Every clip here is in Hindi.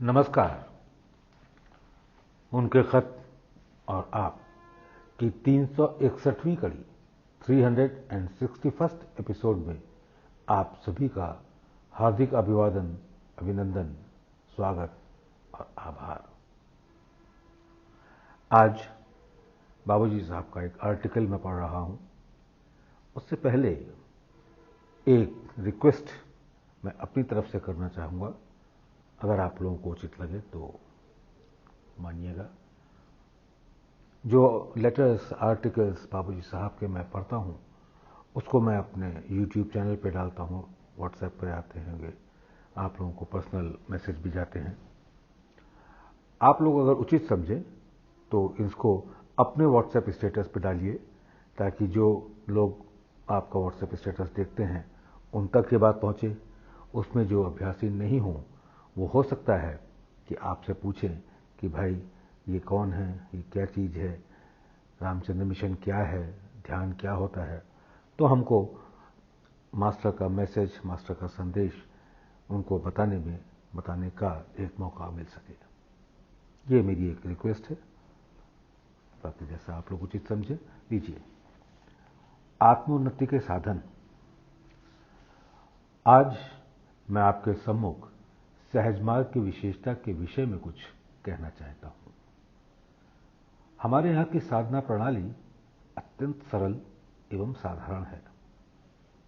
नमस्कार। उनके खत और आप की 361वीं कड़ी 361st एपिसोड में आप सभी का हार्दिक अभिवादन, अभिनंदन, स्वागत और आभार। आज बाबूजी साहब का एक आर्टिकल मैं पढ़ रहा हूं। उससे पहले एक रिक्वेस्ट मैं अपनी तरफ से करना चाहूंगा, अगर आप लोगों को उचित लगे तो मानिएगा। जो लेटर्स, आर्टिकल्स बाबूजी साहब के मैं पढ़ता हूं, उसको मैं अपने YouTube चैनल पे डालता हूं। व्हाट्सएप पे आते होंगे, आप लोगों को पर्सनल मैसेज भी जाते हैं। आप लोग अगर उचित समझें तो इसको अपने व्हाट्सएप स्टेटस पे डालिए, ताकि जो लोग आपका व्हाट्सएप स्टेटस देखते हैं उन तक ये बात पहुंचे। उसमें जो अभ्यासी नहीं हो, वो हो सकता है कि आपसे पूछें कि भाई ये कौन है, ये क्या चीज़ है, रामचंद्र मिशन क्या है, ध्यान क्या होता है। तो हमको मास्टर का मैसेज, मास्टर का संदेश उनको बताने का एक मौका मिल सके। ये मेरी एक रिक्वेस्ट है, बाकी जैसा आप लोग उचित समझे लीजिए। आत्मोन्नति के साधन। आज मैं आपके सम्मुख सहज मार्ग की विशेषता के विषय में कुछ कहना चाहता हूं। हमारे यहां की साधना प्रणाली अत्यंत सरल एवं साधारण है,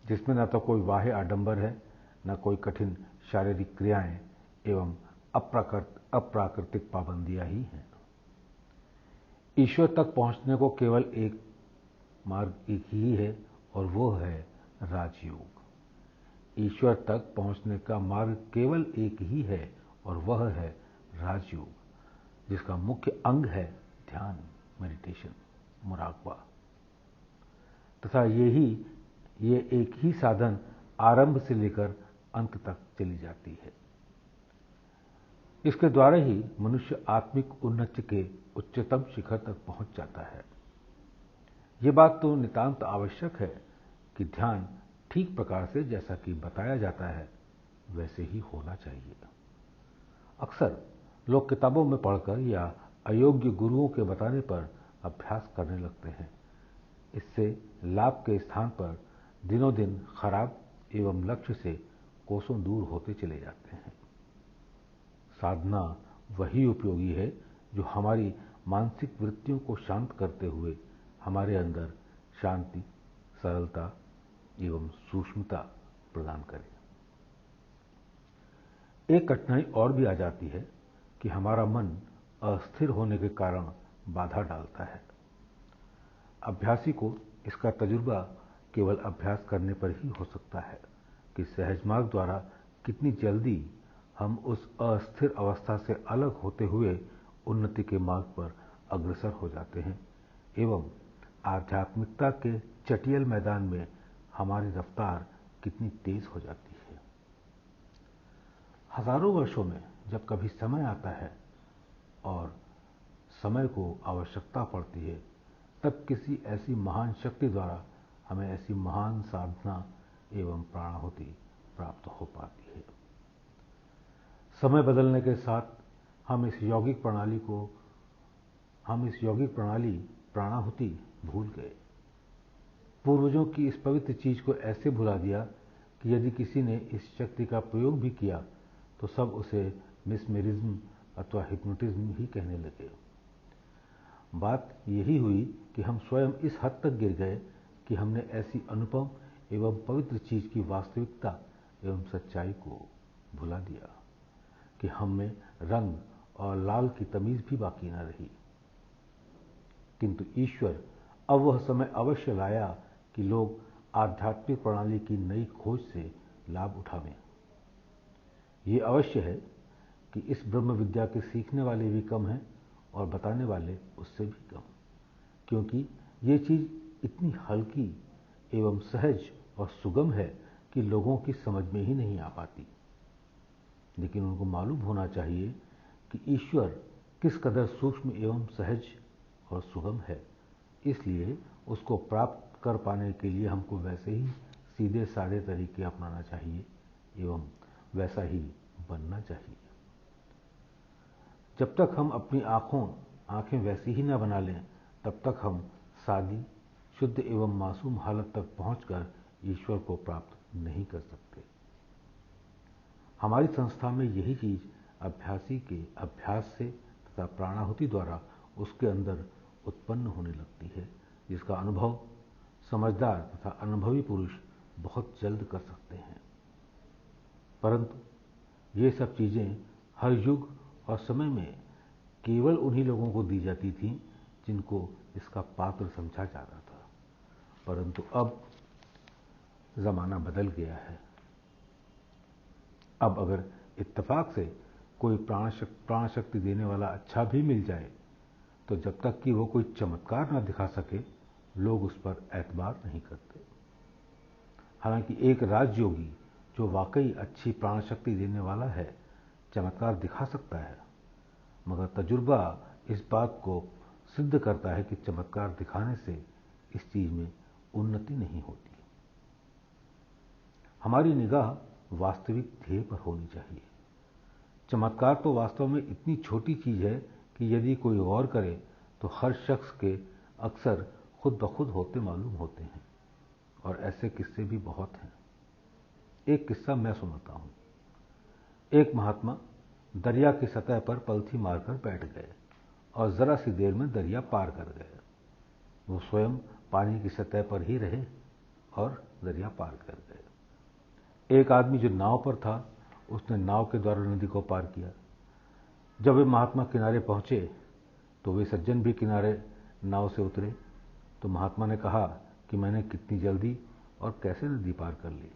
जिसमें न तो कोई बाह्य आडंबर है, न कोई कठिन शारीरिक क्रियाएं एवं अप्राकृतिक पाबंदियां ही हैं। ईश्वर तक पहुंचने को केवल एक मार्ग एक ही है, और वो है राजयोग। ईश्वर तक पहुंचने का मार्ग केवल एक ही है, और वह है राजयोग, जिसका मुख्य अंग है ध्यान, मेडिटेशन, मुराकबा। तथा ये एक ही साधन आरंभ से लेकर अंत तक चली जाती है। इसके द्वारा ही मनुष्य आत्मिक उन्नति के उच्चतम शिखर तक पहुंच जाता है। ये बात तो नितांत आवश्यक है कि ध्यान ठीक प्रकार से, जैसा कि बताया जाता है, वैसे ही होना चाहिए। अक्सर लोग किताबों में पढ़कर या अयोग्य गुरुओं के बताने पर अभ्यास करने लगते हैं। इससे लाभ के स्थान पर दिनों दिन खराब एवं लक्ष्य से कोसों दूर होते चले जाते हैं। साधना वही उपयोगी है जो हमारी मानसिक वृत्तियों को शांत करते हुए हमारे अंदर शांति, सरलता एवं सूक्ष्मता प्रदान करे। एक कठिनाई और भी आ जाती है कि हमारा मन अस्थिर होने के कारण बाधा डालता है। अभ्यासी को इसका तजुर्बा केवल अभ्यास करने पर ही हो सकता है कि सहज मार्ग द्वारा कितनी जल्दी हम उस अस्थिर अवस्था से अलग होते हुए उन्नति के मार्ग पर अग्रसर हो जाते हैं एवं आध्यात्मिकता के चटियल मैदान में हमारी रफ्तार कितनी तेज हो जाती है। हजारों वर्षों में जब कभी समय आता है और समय को आवश्यकता पड़ती है, तब किसी ऐसी महान शक्ति द्वारा हमें ऐसी महान साधना एवं प्राणाहुति प्राप्त हो पाती है। समय बदलने के साथ हम इस यौगिक प्रणाली प्राणाहुति भूल गए। पूर्वजों की इस पवित्र चीज को ऐसे भुला दिया कि यदि किसी ने इस शक्ति का प्रयोग भी किया तो सब उसे मिसमेरिज्म अथवा हिप्नोटिज्म ही कहने लगे। बात यही हुई कि हम स्वयं इस हद तक गिर गए कि हमने ऐसी अनुपम एवं पवित्र चीज की वास्तविकता एवं सच्चाई को भुला दिया कि हम में रंग और लाल की तमीज भी बाकी न रही। किंतु ईश्वर अब वह समय अवश्य लाया कि लोग आध्यात्मिक प्रणाली की नई खोज से लाभ उठावें। ये अवश्य है कि इस ब्रह्म विद्या के सीखने वाले भी कम हैं और बताने वाले उससे भी कम, क्योंकि ये चीज इतनी हल्की एवं सहज और सुगम है कि लोगों की समझ में ही नहीं आ पाती। लेकिन उनको मालूम होना चाहिए कि ईश्वर किस कदर सूक्ष्म एवं सहज और सुगम है। इसलिए उसको प्राप्त कर पाने के लिए हमको वैसे ही सीधे साधे तरीके अपनाना चाहिए एवं वैसा ही बनना चाहिए। जब तक हम अपनी आंखें वैसी ही न बना लें, तब तक हम सादी, शुद्ध एवं मासूम हालत तक पहुंचकर ईश्वर को प्राप्त नहीं कर सकते। हमारी संस्था में यही चीज अभ्यासी के अभ्यास से तथा प्राणाहुति द्वारा उसके अंदर उत्पन्न होने लगती है, जिसका अनुभव समझदार तथा अनुभवी पुरुष बहुत जल्द कर सकते हैं। परंतु ये सब चीजें हर युग और समय में केवल उन्हीं लोगों को दी जाती थीं जिनको इसका पात्र समझा जाता था। परंतु अब जमाना बदल गया है। अब अगर इत्तेफाक से कोई प्राण शक्ति देने वाला अच्छा भी मिल जाए, तो जब तक कि वो कोई चमत्कार न दिखा सके, लोग उस पर एतबार नहीं करते। हालांकि एक राजयोगी जो वाकई अच्छी प्राण शक्ति देने वाला है, चमत्कार दिखा सकता है, मगर तजुर्बा इस बात को सिद्ध करता है कि चमत्कार दिखाने से इस चीज में उन्नति नहीं होती। हमारी निगाह वास्तविक ध्येय पर होनी चाहिए। चमत्कार तो वास्तव में इतनी छोटी चीज है कि यदि कोई गौर करे तो हर शख्स के अक्सर खुद ब खुद होते मालूम होते हैं, और ऐसे किस्से भी बहुत हैं। एक किस्सा मैं सुनाता हूं। एक महात्मा दरिया की सतह पर पलथी मारकर बैठ गए और जरा सी देर में दरिया पार कर गए। वो स्वयं पानी की सतह पर ही रहे और दरिया पार कर गए। एक आदमी जो नाव पर था, उसने नाव के द्वारा नदी को पार किया। जब वे महात्मा किनारे पहुंचे तो वे सज्जन भी किनारे नाव से उतरे। तो महात्मा ने कहा कि मैंने कितनी जल्दी और कैसे नदी पार कर ली,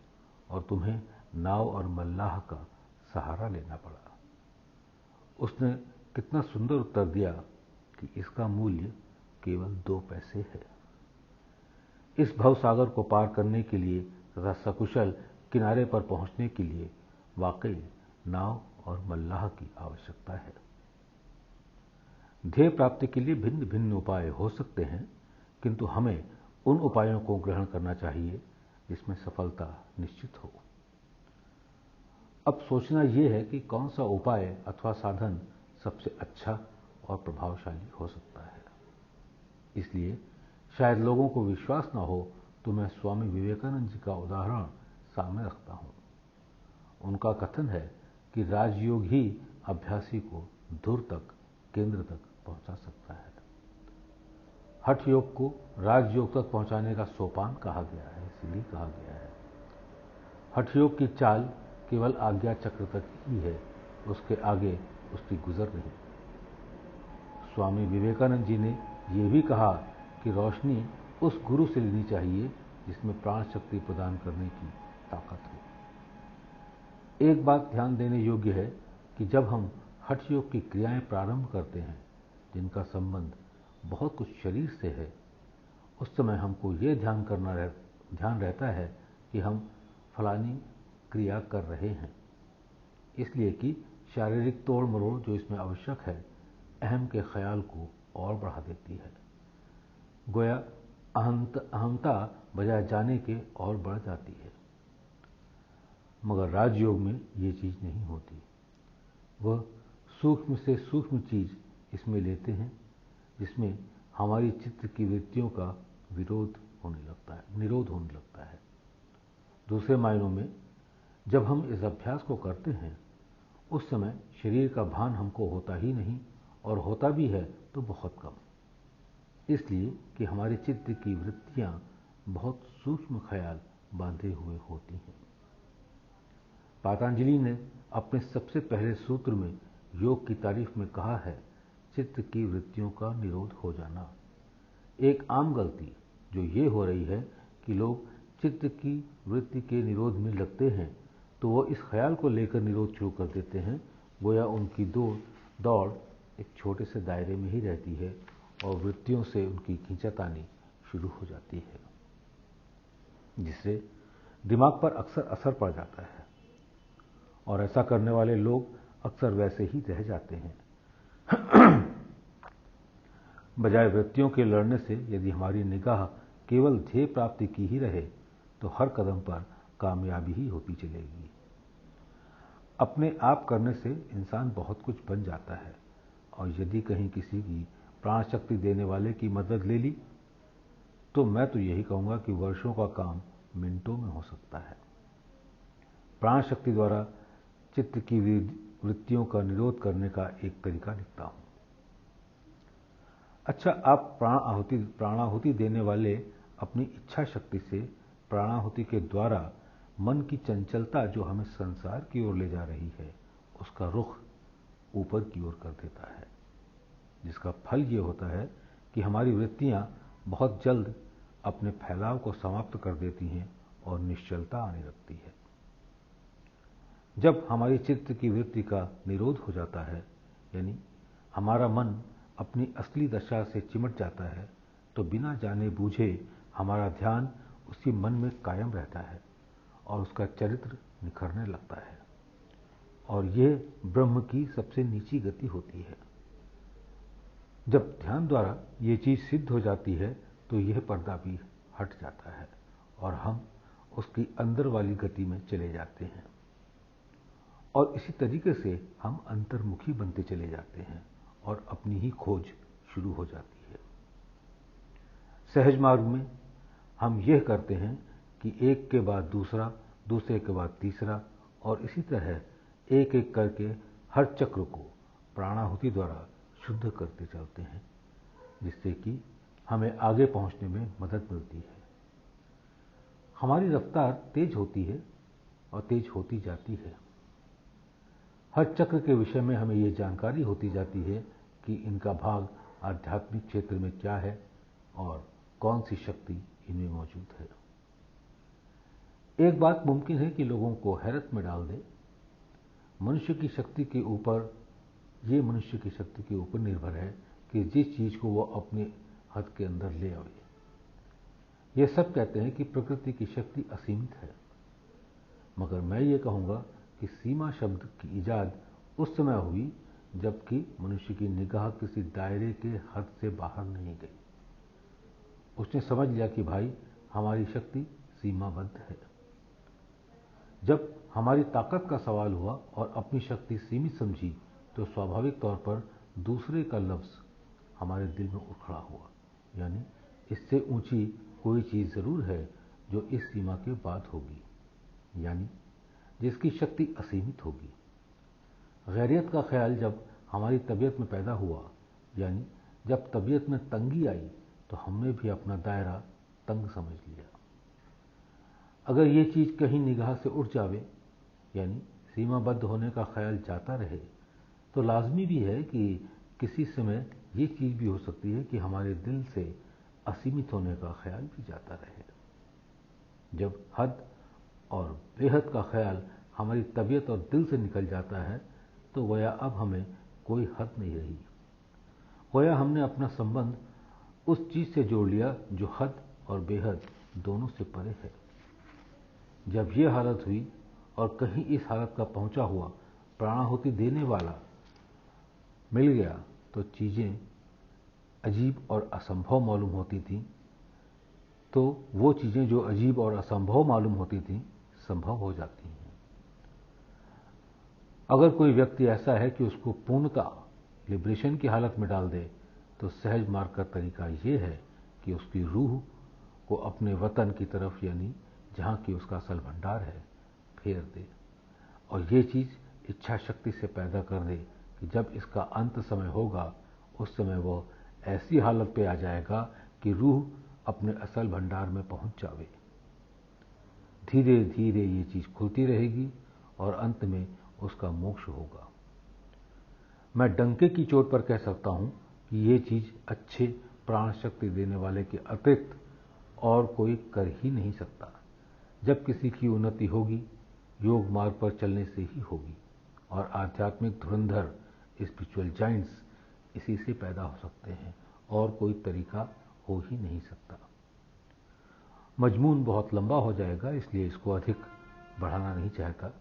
और तुम्हें नाव और मल्लाह का सहारा लेना पड़ा। उसने कितना सुंदर उत्तर दिया कि इसका मूल्य केवल 2 पैसे है। इस भवसागर को पार करने के लिए तथा सकुशल किनारे पर पहुंचने के लिए वाकई नाव और मल्लाह की आवश्यकता है। ध्येय प्राप्ति के लिए भिन्न भिन्न उपाय हो सकते हैं, किंतु हमें उन उपायों को ग्रहण करना चाहिए जिसमें सफलता निश्चित हो। अब सोचना यह है कि कौन सा उपाय अथवा साधन सबसे अच्छा और प्रभावशाली हो सकता है। इसलिए शायद लोगों को विश्वास न हो तो मैं स्वामी विवेकानंद जी का उदाहरण सामने रखता हूं। उनका कथन है कि राजयोग ही अभ्यासी को धुर तक, केंद्र तक पहुंचा सकता है। हठ योग को राजयोग तक पहुंचाने का सोपान कहा गया है, सीढ़ी कहा गया है। हठ योग की चाल केवल आज्ञा चक्र तक ही है, उसके आगे उसकी गुजर नहीं। स्वामी विवेकानंद जी ने यह भी कहा कि रोशनी उस गुरु से लेनी चाहिए जिसमें प्राण शक्ति प्रदान करने की ताकत हो। एक बात ध्यान देने योग्य है कि जब हम हठ योग की क्रियाएं प्रारंभ करते हैं जिनका संबंध बहुत कुछ शरीर से है, उस समय हमको यह ध्यान रहता है कि हम फलानी क्रिया कर रहे हैं, इसलिए कि शारीरिक तोड़ मरोड़ जो इसमें आवश्यक है अहम के ख्याल को और बढ़ा देती है। गोया अहमता बजाय जाने के और बढ़ जाती है। मगर राजयोग में ये चीज नहीं होती। वह सूक्ष्म से सूक्ष्म चीज इसमें लेते हैं जिसमें हमारी चित्त की वृत्तियों का निरोध होने लगता है। दूसरे मायनों में जब हम इस अभ्यास को करते हैं उस समय शरीर का भान हमको होता ही नहीं, और होता भी है तो बहुत कम, इसलिए कि हमारे चित्त की वृत्तियां बहुत सूक्ष्म ख्याल बांधे हुए होती हैं। पतंजलि ने अपने सबसे पहले सूत्र में योग की तारीफ में कहा है, चित्त की वृत्तियों का निरोध हो जाना। एक आम गलती जो ये हो रही है कि लोग चित्त की वृत्ति के निरोध में लगते हैं तो वो इस ख्याल को लेकर निरोध शुरू कर देते हैं गोया उनकी दौड़ एक छोटे से दायरे में ही रहती है और वृत्तियों से उनकी खींचातानी शुरू हो जाती है, जिससे दिमाग पर अक्सर असर पड़ जाता है और ऐसा करने वाले लोग अक्सर वैसे ही रह जाते हैं। बजाय वृत्तियों के लड़ने से यदि हमारी निगाह केवल ध्येय प्राप्ति की ही रहे तो हर कदम पर कामयाबी ही होती चलेगी। अपने आप करने से इंसान बहुत कुछ बन जाता है, और यदि कहीं किसी की प्राण शक्ति देने वाले की मदद ले ली तो मैं तो यही कहूंगा कि वर्षों का काम मिनटों में हो सकता है। प्राण शक्ति द्वारा चित्त की वृत्तियों का निरोध करने का एक तरीका लिखता हूं। अच्छा, आप प्राणाहुति देने वाले अपनी इच्छा शक्ति से प्राणाहुति के द्वारा मन की चंचलता जो हमें संसार की ओर ले जा रही है उसका रुख ऊपर की ओर कर देता है, जिसका फल ये होता है कि हमारी वृत्तियां बहुत जल्द अपने फैलाव को समाप्त कर देती हैं और निश्चलता आने लगती है। जब हमारी चित्त की वृत्ति का निरोध हो जाता है, यानी हमारा मन अपनी असली दशा से चिमट जाता है, तो बिना जाने बूझे हमारा ध्यान उसी मन में कायम रहता है और उसका चरित्र निखरने लगता है, और यह ब्रह्म की सबसे नीची गति होती है। जब ध्यान द्वारा ये चीज सिद्ध हो जाती है तो यह पर्दा भी हट जाता है और हम उसकी अंदर वाली गति में चले जाते हैं, और इसी तरीके से हम अंतर्मुखी बनते चले जाते हैं और अपनी ही खोज शुरू हो जाती है। सहज मार्ग में हम यह करते हैं कि एक के बाद दूसरा, दूसरे के बाद तीसरा, और इसी तरह एक एक करके हर चक्र को प्राणाहुति द्वारा शुद्ध करते चलते हैं, जिससे कि हमें आगे पहुंचने में मदद मिलती है। हमारी रफ्तार तेज होती है और तेज होती जाती है। हर चक्र के विषय में हमें ये जानकारी होती जाती है कि इनका भाग आध्यात्मिक क्षेत्र में क्या है और कौन सी शक्ति इनमें मौजूद है। एक बात मुमकिन है कि लोगों को हैरत में डाल दे। मनुष्य की शक्ति के ऊपर निर्भर है कि जिस चीज को वो अपने हद के अंदर ले आवे। ये सब कहते हैं कि प्रकृति की शक्ति असीमित है, मगर मैं ये कहूंगा कि सीमा शब्द की इजाद उस समय हुई जबकि मनुष्य की निगाह किसी दायरे के हद से बाहर नहीं गई। उसने समझ लिया कि भाई हमारी शक्ति सीमाबद्ध है। जब हमारी ताकत का सवाल हुआ और अपनी शक्ति सीमित समझी तो स्वाभाविक तौर पर दूसरे का लफ्ज हमारे दिल में उखड़ा हुआ, यानी इससे ऊंची कोई चीज जरूर है जो इस सीमा के बाद होगी, यानी जिसकी शक्ति असीमित होगी। गैरियत का ख्याल जब हमारी तबीयत में पैदा हुआ, यानी जब तबीयत में तंगी आई, तो हमने भी अपना दायरा तंग समझ लिया। अगर ये चीज कहीं निगाह से उठ जावे, यानी सीमाबद्ध होने का ख्याल जाता रहे, तो लाजमी भी है कि किसी समय ये चीज भी हो सकती है कि हमारे दिल से असीमित होने का ख्याल भी जाता रहे। जब हद और बेहद का ख्याल हमारी तबीयत और दिल से निकल जाता है तो गोया अब हमें कोई हद नहीं रही। गोया हमने अपना संबंध उस चीज से जोड़ लिया जो हद और बेहद दोनों से परे है। जब यह हालत हुई और कहीं इस हालत का पहुंचा हुआ प्राणाहुति देने वाला मिल गया तो चीजें अजीब और असंभव मालूम होती थीं, तो वो चीजें जो अजीब और असंभव मालूम होती थीं संभव हो जाती हैं। अगर कोई व्यक्ति ऐसा है कि उसको पूर्णतः लिबरेशन की हालत में डाल दे, तो सहज मार्ग का तरीका ये है कि उसकी रूह को अपने वतन की तरफ, यानी जहां की उसका असल भंडार है, फेर दे, और ये चीज इच्छा शक्ति से पैदा कर दे कि जब इसका अंत समय होगा उस समय वो ऐसी हालत पे आ जाएगा कि रूह अपने असल भंडार में पहुंच जावे। धीरे धीरे ये चीज खुलती रहेगी और अंत में उसका मोक्ष होगा। मैं डंके की चोट पर कह सकता हूं कि ये चीज अच्छे प्राण शक्ति देने वाले के अतिरिक्त और कोई कर ही नहीं सकता। जब किसी की उन्नति होगी, योग मार्ग पर चलने से ही होगी, और आध्यात्मिक धुरंधर स्पिरिचुअल जाइंट्स इसी से पैदा हो सकते हैं, और कोई तरीका हो ही नहीं सकता। मजमून बहुत लंबा हो जाएगा, इसलिए इसको अधिक बढ़ाना नहीं चाहता,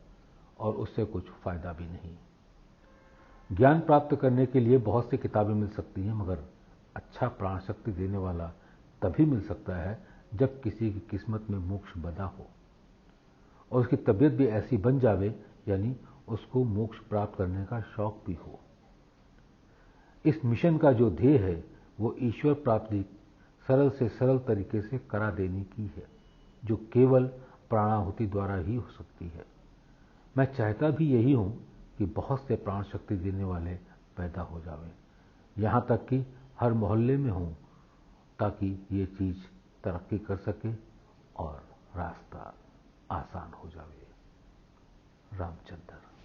और उससे कुछ फायदा भी नहीं। ज्ञान प्राप्त करने के लिए बहुत सी किताबें मिल सकती हैं, मगर अच्छा प्राण शक्ति देने वाला तभी मिल सकता है जब किसी की किस्मत में मोक्ष बना हो और उसकी तबीयत भी ऐसी बन जावे, यानी उसको मोक्ष प्राप्त करने का शौक भी हो। इस मिशन का जो ध्येय है वो ईश्वर प्राप्ति सरल से सरल तरीके से करा देने की है, जो केवल प्राणाहुति द्वारा ही हो सकती है। मैं चाहता भी यही हूं कि बहुत से प्राण शक्ति देने वाले पैदा हो जावें, यहां तक कि हर मोहल्ले में हों, ताकि ये चीज तरक्की कर सके और रास्ता आसान हो जावे। रामचंद्र।